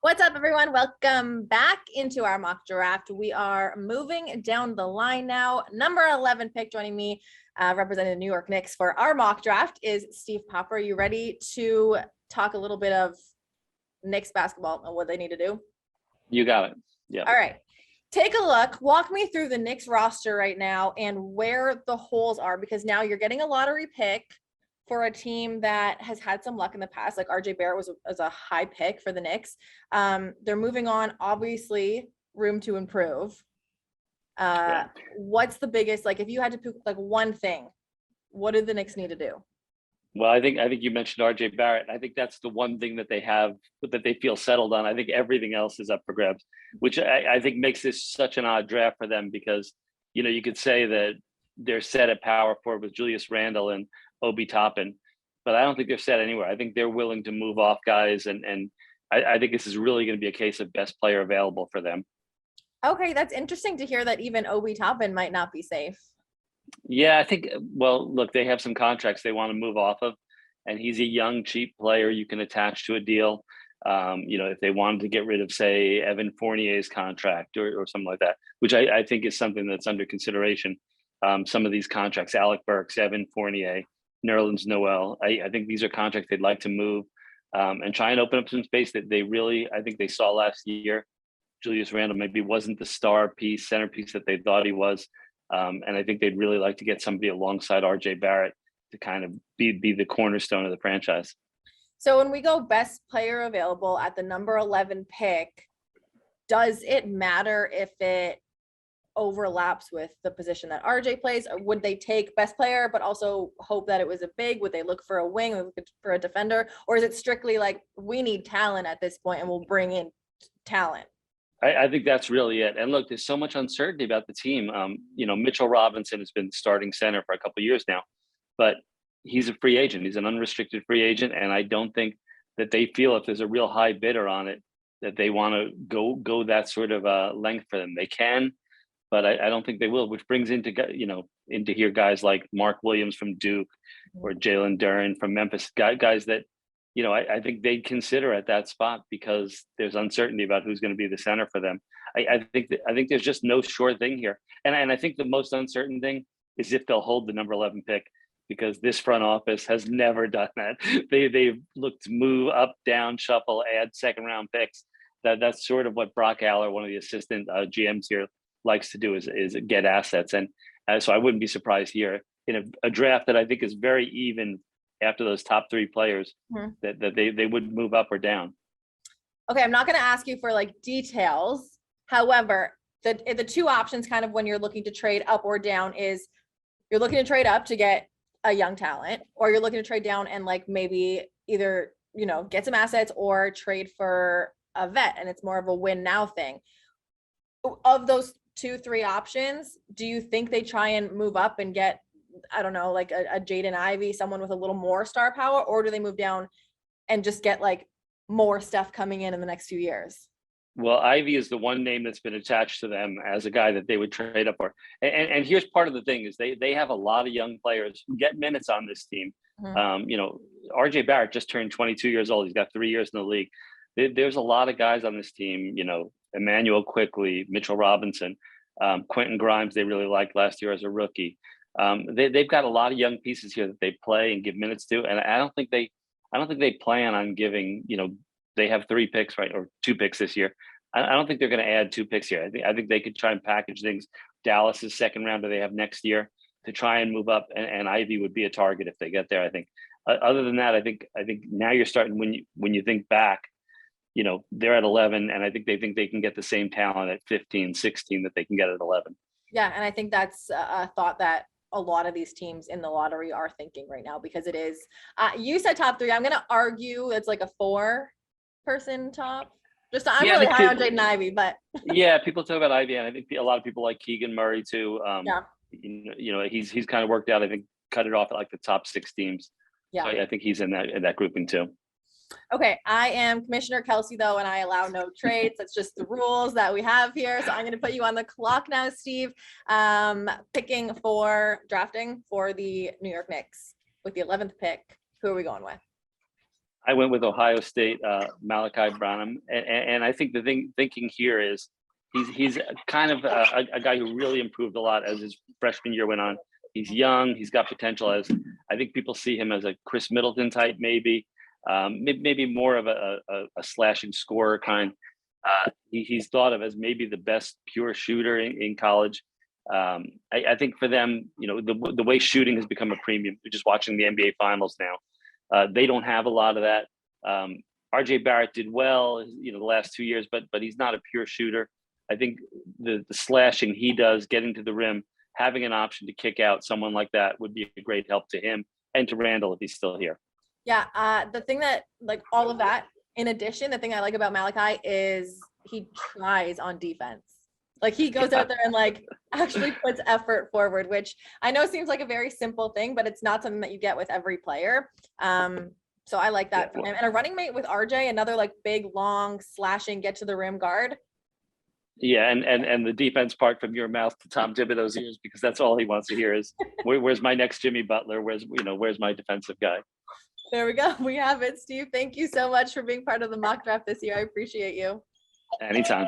What's up, everyone? Welcome back into our mock draft. We are moving down the line now. Number 11 pick joining me, representing the New York Knicks for our mock draft is Steve Popper. Are you ready to talk a little bit of Knicks basketball and what they need to do? You got it. Yeah. All right. Take a look. Walk me through the Knicks roster right now and where the holes are, because now you're getting a lottery pick for a team that has had some luck in the past. Like RJ Barrett was a high pick for the Knicks. They're moving on, obviously, room to improve. What's the biggest, like if you had to pick like one thing, what do the Knicks need to do? Well, I think you mentioned RJ Barrett. I think that's the one thing that they have that they feel settled on. I think everything else is up for grabs, which I think makes this such an odd draft for them because, you know, you could say that they're set at power forward with Julius Randle and Obi Toppin, but I don't think they're set anywhere. I think they're willing to move off guys, and I think this is really going to be a case of best player available for them. Okay, that's interesting to hear that even Obi Toppin might not be safe. Yeah, I think, well, look, they have some contracts they want to move off of, and he's a young, cheap player you can attach to a deal. You know, if they wanted to get rid of, say, Evan Fournier's contract or something like that, which I think is something that's under consideration. Some of these contracts, Alec Burks, Evan Fournier, Nerlens Noel, I think these are contracts they'd like to move and try and open up some space that they really, I think they saw last year. Julius Randle maybe wasn't the centerpiece that they thought he was. And I think they'd really like to get somebody alongside RJ Barrett to kind of be the cornerstone of the franchise. So when we go best player available at the number 11 pick, does it matter if it overlaps with the position that RJ plays? Or would they take best player, but also hope that it was a big? Would they look for a wing or for a defender? Or is it strictly like, we need talent at this point and we'll bring in talent? I think that's really it. And look, there's so much uncertainty about the team. You know, Mitchell Robinson has been starting center for a couple of years now, but he's a free agent. He's an unrestricted free agent. And I don't think that they feel if there's a real high bidder on it, that they want to go that sort of length for them. They can, but I don't think they will, which brings into here guys like Mark Williams from Duke or Jalen Duren from Memphis, guys that, you know, I think they'd consider at that spot because there's uncertainty about who's going to be the center for them. I think there's just no sure thing here. And I think the most uncertain thing is if they'll hold the number 11 pick, because this front office has never done that. They've looked to move up, down, shuffle, add second round picks. That's sort of what Brock Aller, one of the assistant GMs here, likes to do is get assets. And so I wouldn't be surprised here in a draft that I think is very even after those top three players, that they would move up or down. Okay, I'm not going to ask you for like details. However, the two options kind of when you're looking to trade up or down is you're looking to trade up to get a young talent, or you're looking to trade down and like maybe either, you know, get some assets or trade for a vet, and it's more of a win now thing. Of those 2-3 options, do you think they try and move up and get, I don't know, like a Jaden Ivey, someone with a little more star power, or do they move down and just get like more stuff coming in the next few years? Well, Ivy is the one name that's been attached to them as a guy that they would trade up for. And here's part of the thing is they have a lot of young players who get minutes on this team. You know, RJ Barrett just turned 22 years old. He's got 3 years in the league. There's a lot of guys on this team, you know, Emmanuel Quickly, Mitchell Robinson, Quentin Grimes, they really liked last year as a rookie. They've got a lot of young pieces here that they play and give minutes to, and I don't think they plan on giving. You know, they have 3 picks, right, or 2 picks this year. I don't think they're going to add 2 picks here. I think they could try and package things. Dallas's second rounder they have next year to try and move up, and Ivy would be a target if they get there. I think. Other than that, I think now you're starting when you think back. You know, they're at 11, and I think they can get the same talent at 15, 16 that they can get at 11. Yeah, and I think that's a thought that a lot of these teams in the lottery are thinking right now, because it is, you said top 3. I'm going to argue it's like a 4-person top. Just I'm really high on Jaden Ivey, but yeah, people talk about Ivy, and I think a lot of people like Keegan Murray too. You know, he's kind of worked out. I think cut it off at like the top 6 teams. Yeah, so I think he's in that grouping too. Okay, I am Commissioner Kelcey though, and I allow no trades. That's just the rules that we have here. So I'm going to put you on the clock now, Steve. Drafting for the New York Knicks with the 11th pick. Who are we going with? I went with Ohio State, Malaki Branham, and I think the thinking here is he's kind of a guy who really improved a lot as his freshman year went on. He's young, he's got potential. As I think people see him as a Chris Middleton type, maybe more of a slashing scorer kind. He's thought of as maybe the best pure shooter in college. I think for them, the way shooting has become a premium. We're just watching the NBA Finals now. They don't have a lot of that. RJ Barrett did well, the last 2 years, but he's not a pure shooter. I think the slashing he does, getting to the rim, having an option to kick out someone like that would be a great help to him and to Randall if he's still here. Yeah, the thing that, like, all of that, in addition, the thing I like about Malaki is he tries on defense. Like, he goes out there and, like, actually puts effort forward, which I know seems like a very simple thing, but it's not something that you get with every player. So I like that from him. And a running mate with RJ, another, like, big, long, slashing, get to the rim guard. Yeah, and the defense part from your mouth to Tom Thibodeau's ears, because that's all he wants to hear is, where's my next Jimmy Butler? Where's my defensive guy? There we go. We have it. Steve, thank you so much for being part of the mock draft this year. I appreciate you. Anytime.